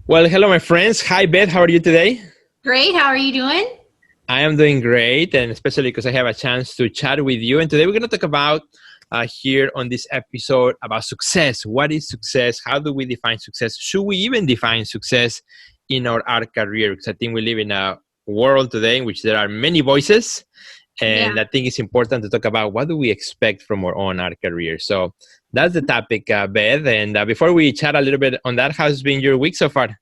Well, hello, my friends. Hi, Beth. How are you today? Great. How are you doing? I am doing great, and especially because I have a chance to chat with you. And today we're going to talk about here on this episode about success. What is success? How do we define success? Should we even define success in our career? Because I think we live in a world today in which there are many voices, Yeah. and I think it's important to talk about what do we expect from our own art career. So that's the topic, Beth. And before we chat a little bit on that, how's been your week so far?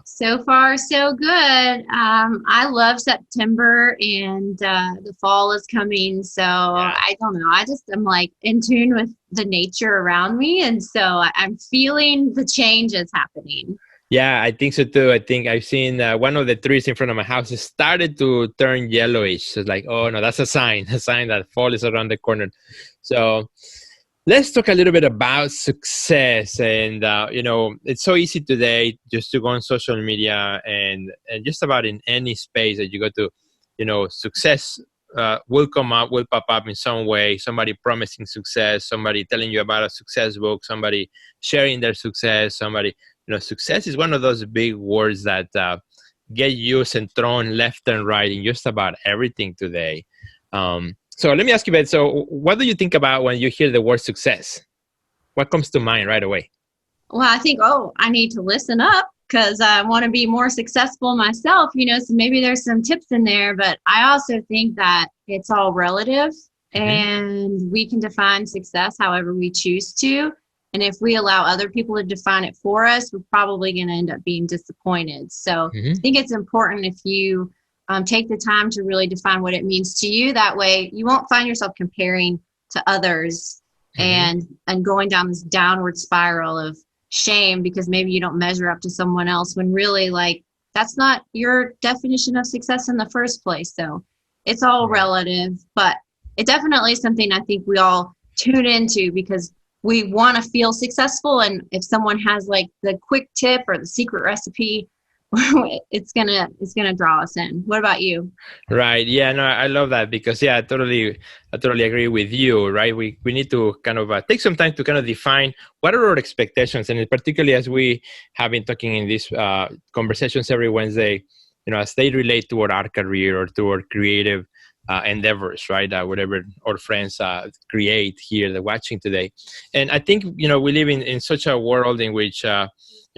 So far, so good. I love September and the fall is coming. So Yeah. I don't know. I just am like in tune with the nature around me. And so I'm feeling the changes happening. Yeah, I think so too. I think I've seen one of the trees in front of my house has started to turn yellowish. So it's like, oh no, that's a sign that fall is around the corner. So let's talk a little bit about success. And it's so easy today just to go on social media and just about in any space that you go to, success will pop up in some way. Somebody promising success, somebody telling you about a success book, somebody sharing their success, somebody success is one of those big words that get used and thrown left and right in just about everything today. So let me ask you, Ben, so what do you think about when you hear the word success? What comes to mind right away? Well, I think, I need to listen up because I want to be more successful myself, so maybe there's some tips in there, but I also think that it's all relative and we can define success however we choose to. And if we allow other people to define it for us, we're probably going to end up being disappointed. So I think it's important if you take the time to really define what it means to you. That way you won't find yourself comparing to others and going down this downward spiral of shame because maybe you don't measure up to someone else when really that's not your definition of success in the first place. So it's all relative, but it definitely is something I think we all tune into because we want to feel successful. And if someone has the quick tip or the secret recipe, it's gonna draw us in. What about you? Right. Yeah, no, I love that because I totally agree with you, right? We need to kind of take some time to kind of define what are our expectations, and particularly as we have been talking in these conversations every Wednesday, as they relate to our art career or to our creative endeavors, right? Whatever our friends create here, they're watching today. And I think, we live in such a world in which,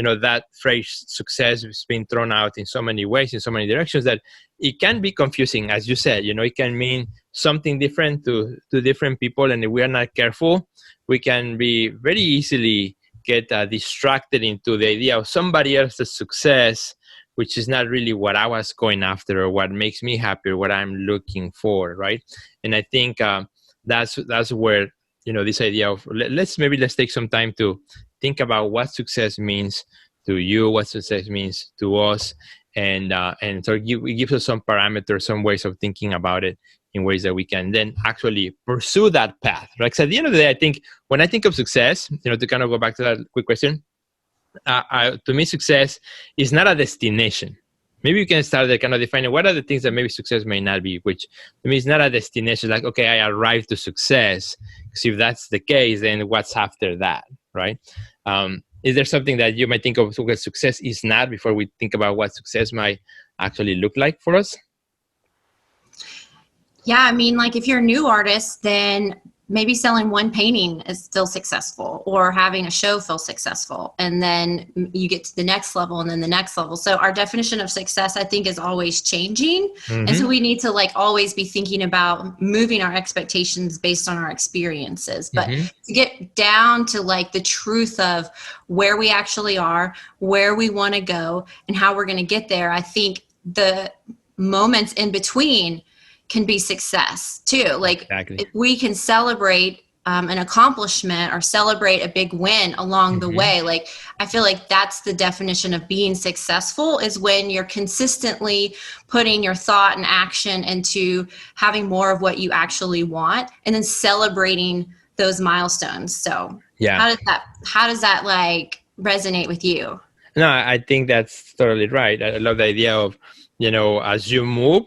that phrase success has been thrown out in so many ways, in so many directions that it can be confusing. As you said, it can mean something different to different people. And if we are not careful, we can be very easily get distracted into the idea of somebody else's success, which is not really what I was going after or what makes me happy or what I'm looking for, right? And I think that's where, this idea of let's take some time to think about what success means to you, what success means to us, and so it gives us some parameters, some ways of thinking about it in ways that we can then actually pursue that path, right? Because at the end of the day, I think when I think of success, to kind of go back to that quick question, to me, success is not a destination. Maybe you can start there kind of defining what are the things that maybe success may not be, which to me is not a destination. Like, okay, I arrived to success. Because if that's the case, then what's after that, right? Is there something that you might think of what success is not before we think about what success might actually look like for us? Yeah, I mean, if you're a new artist, then maybe selling one painting is still successful or having a show feel successful. And then you get to the next level and then the next level. So our definition of success, I think, is always changing. And so we need to always be thinking about moving our expectations based on our experiences. But to get down to the truth of where we actually are, where we want to go, and how we're going to get there, I think the moments in between can be success too. Exactly. If we can celebrate an accomplishment or celebrate a big win along the way, I feel like that's the definition of being successful, is when you're consistently putting your thought and action into having more of what you actually want and then celebrating those milestones. So how does that resonate with you? No, I think that's totally right. I love the idea of, as you move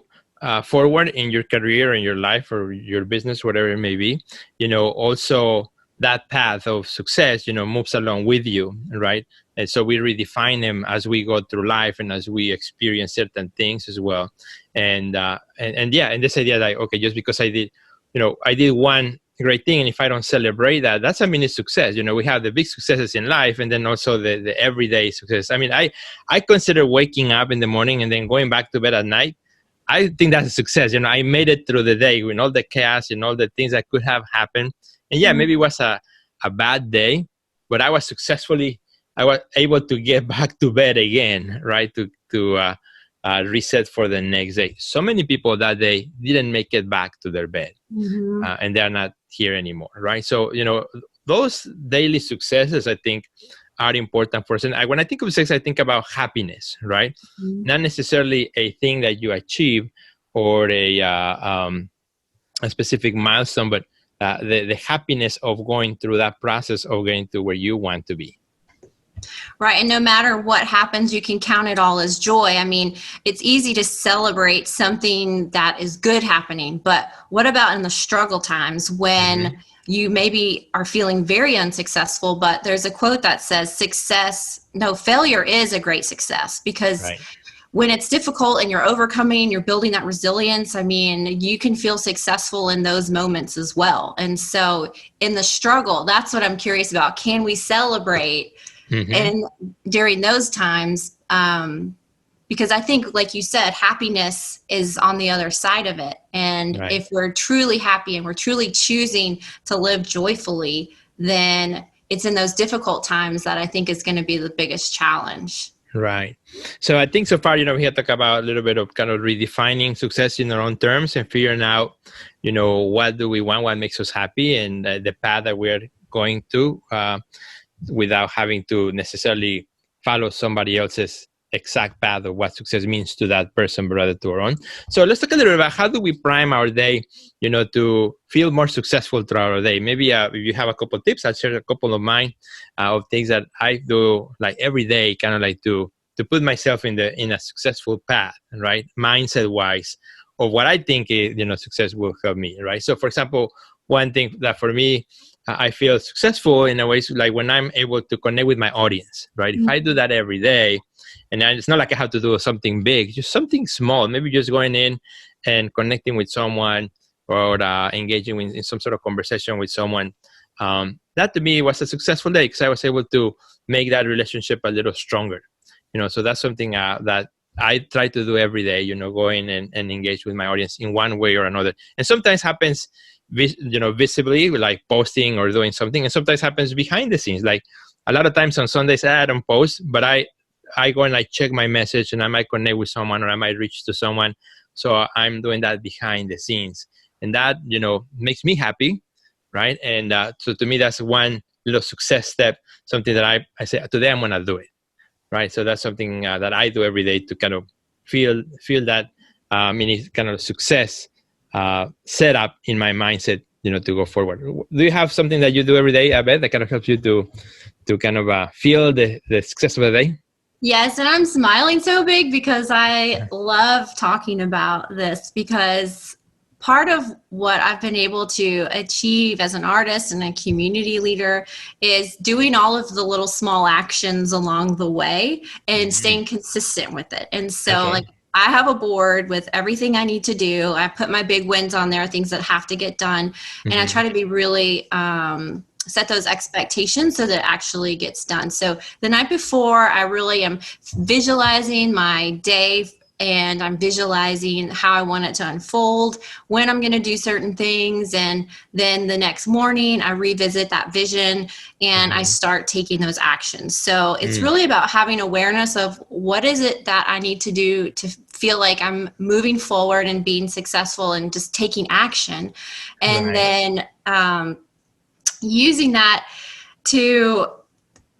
forward in your career, in your life, or your business, whatever it may be, also that path of success, moves along with you, right? And so we redefine them as we go through life and as we experience certain things as well. And this idea that, okay, just because I did one great thing, and if I don't celebrate that, that's a mini success. We have the big successes in life, and then also the everyday success. I mean, I consider waking up in the morning and then going back to bed at night. I think that's a success. I made it through the day with all the chaos and all the things that could have happened. And yeah, maybe it was a bad day, but I was able to get back to bed again, right? To reset for the next day. So many people that day didn't make it back to their bed, and they're not here anymore, right? So, those daily successes, I think, are important for us. And when I think of success, I think about happiness, right? Not necessarily a thing that you achieve or a specific milestone, but the happiness of going through that process of getting to where you want to be. Right. And no matter what happens, you can count it all as joy. I mean, it's easy to celebrate something that is good happening, but what about in the struggle times when you maybe are feeling very unsuccessful? But there's a quote that says failure is a great success, because when it's difficult and you're overcoming, you're building that resilience. I mean, you can feel successful in those moments as well. And so in the struggle, that's what I'm curious about. Can we celebrate and during those times, because I think, like you said, happiness is on the other side of it. And if we're truly happy and we're truly choosing to live joyfully, then it's in those difficult times that I think is going to be the biggest challenge. Right. So I think so far, we have talked about a little bit of kind of redefining success in our own terms and figuring out, what do we want, what makes us happy, and the path that we're going to, without having to necessarily follow somebody else's exact path of what success means to that person, but rather to our own. So let's talk a little bit about how do we prime our day, to feel more successful throughout our day. Maybe if you have a couple of tips, I'll share a couple of mine of things that I do like every day, kind of like to put myself in a successful path, right? Mindset wise, of what I think is, success will help me, right? So for example, one thing that for me, I feel successful in a way, like when I'm able to connect with my audience, right? If I do that every day, and it's not like I have to do something big, just something small, maybe just going in and connecting with someone or engaging in some sort of conversation with someone. That to me was a successful day because I was able to make that relationship a little stronger. So that's something that I try to do every day, go in and engage with my audience in one way or another. And sometimes happens visibly, like posting or doing something, and sometimes happens behind the scenes. Like a lot of times on Sundays I don't post, but I go and check my message, and I might connect with someone or I might reach to someone. So I'm doing that behind the scenes, and that makes me happy, right? And so to me, that's one little success step, something that I say today I'm gonna do it, right? So that's something that I do every day to kind of feel that mini kind of success set up in my mindset, to go forward. Do you have something that you do every day, Beth, that kind of helps you to kind of feel the success of the day? Yes, and I'm smiling so big because I love talking about this, because part of what I've been able to achieve as an artist and a community leader is doing all of the little small actions along the way and staying consistent with it. And so I have a board with everything I need to do. I put my big wins on there, things that have to get done. And I try to be really set those expectations so that it actually gets done. So the night before, I really am visualizing my day, and I'm visualizing how I want it to unfold, when I'm going to do certain things. And then the next morning I revisit that vision and I start taking those actions. So it's really about having awareness of what is it that I need to do to feel like I'm moving forward and being successful and just taking action. And then using that to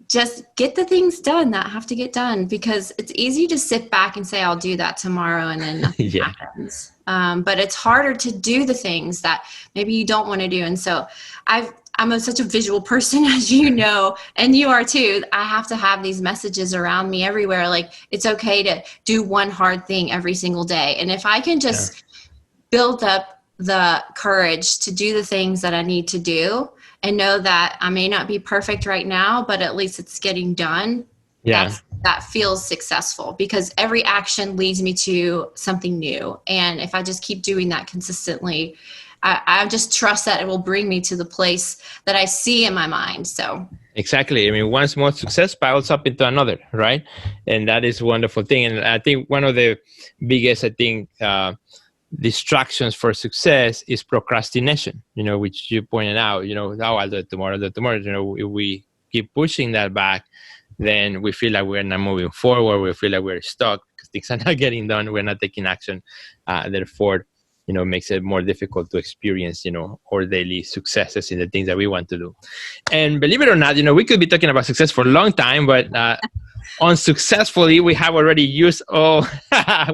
just get the things done that have to get done, because it's easy to sit back and say, I'll do that tomorrow, and then nothing happens. But it's harder to do the things that maybe you don't want to do. And so I'm such a visual person, as you know, and you are too. I have to have these messages around me everywhere. Like, it's okay to do one hard thing every single day. And if I can just build up the courage to do the things that I need to do, and know that I may not be perfect right now, but at least it's getting done, Yeah. that feels successful, because every action leads me to something new. And if I just keep doing that consistently, I just trust that it will bring me to the place that I see in my mind. So exactly. I mean, one small success piles up into another, right? And that is a wonderful thing. And I think one of the biggest, distractions for success is procrastination, which you pointed out, oh, I'll do it tomorrow, if we keep pushing that back, then we feel like we're not moving forward. We feel like we're stuck because things are not getting done. We're not taking action. Therefore, makes it more difficult to experience, our daily successes in the things that we want to do. And believe it or not, we could be talking about success for a long time, but unsuccessfully, we have already used all,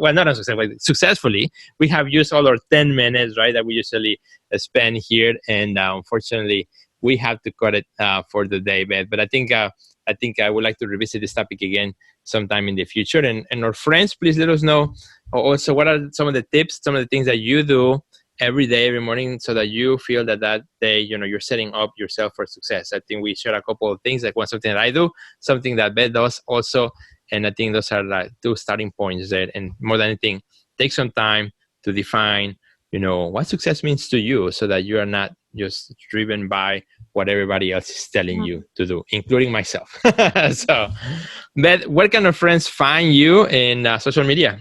well, not unsuccessfully, successfully, we have used all our 10 minutes, right, that we usually spend here. And unfortunately, we have to cut it for the day, Beth. But I think I would like to revisit this topic again sometime in the future. And our friends, please let us know also what are some of the tips, some of the things that you do every day, every morning, so that you feel that day, you're setting up yourself for success. I think we share a couple of things, like something that I do, something that Beth does also. And I think those are like 2 starting points there. And more than anything, take some time to define, what success means to you, so that you are not just driven by what everybody else is telling you to do, including myself. So, Beth, where can our friends find you in social media?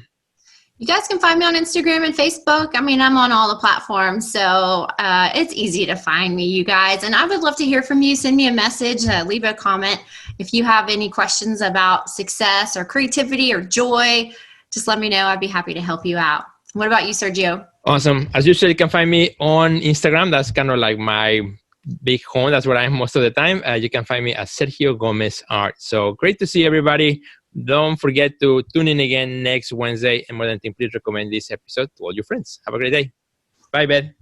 You guys can find me on Instagram and Facebook. I mean, I'm on all the platforms, so it's easy to find me, you guys. And I would love to hear from you. Send me a message, leave a comment. If you have any questions about success or creativity or joy, just let me know. I'd be happy to help you out. What about you, Sergio? Awesome. As usual, you can find me on Instagram. That's kind of like my big home. That's where I am most of the time. You can find me at Sergio Gomez Art. So great to see everybody. Don't forget to tune in again next Wednesday. And more than anything, please recommend this episode to all your friends. Have a great day. Bye, Beth.